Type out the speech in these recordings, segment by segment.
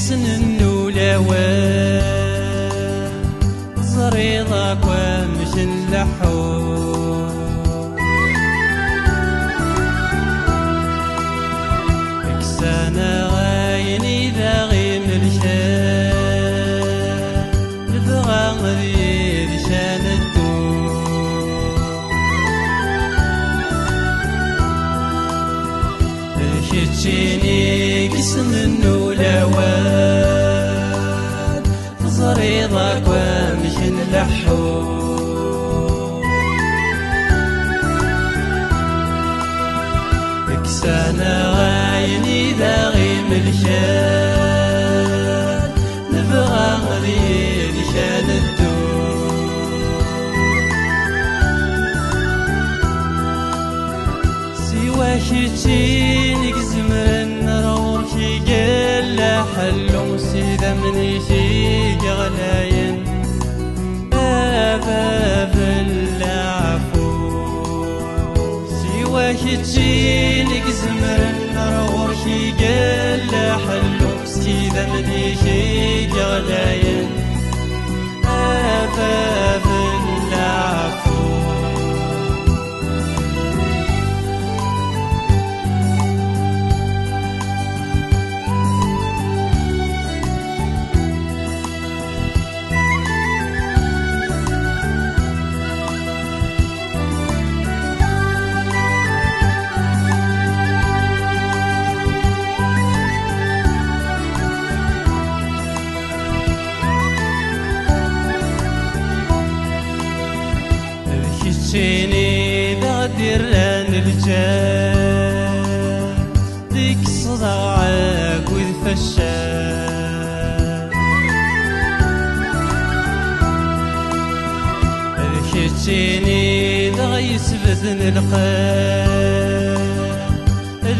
يكسن النولاوى زريضك ومش اللحو اكسانا غايني ذا غيم الشان نبغى غير شان شتيني قسم النولاوان زريضك ومش اللحو اكسانا غايني ذا غيم الشان نبغى غير شان سوى شتيني زمن روحي قال حلو سيدا مني شي غلاين باب العفو سوى شتيني زمن روحي قال حلو سيدا مني شي غلاين باب العفو شتيني ذا ديران الجان ديك صداعك وذ فشان شتيني ذا يسبثن القان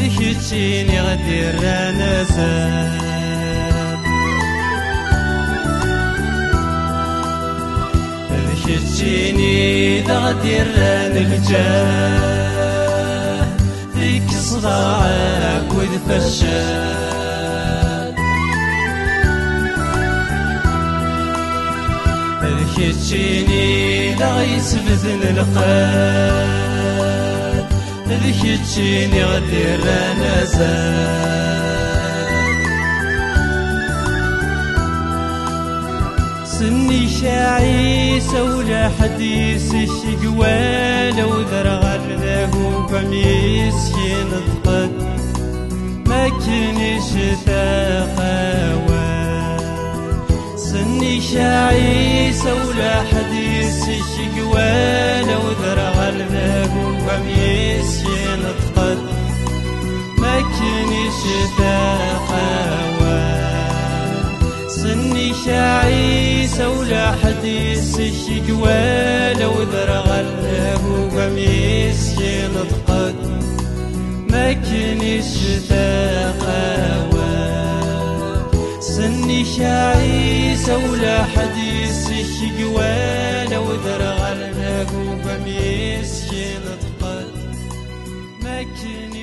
شتيني غديران زان شتيني ذا غديران الجاه ذيك صداعك وذ فشان شتيني ذا يسبثن القان شتيني غديران زان سني شاعيس ولا حديث الشقوى لو درغل له فميس ينطقد ما كنش تقوى سني شاعيس ولا حديث الشقوى لو درغل له فميس ينطقد ما كنش تقوى سني شاعيس ولا حديث الشقوى لو درغل له قميص ينطقد ما كنش تقوى سني شاعيس ولا حديث الشقوى لو درغل له قميص ينطقد ما كنش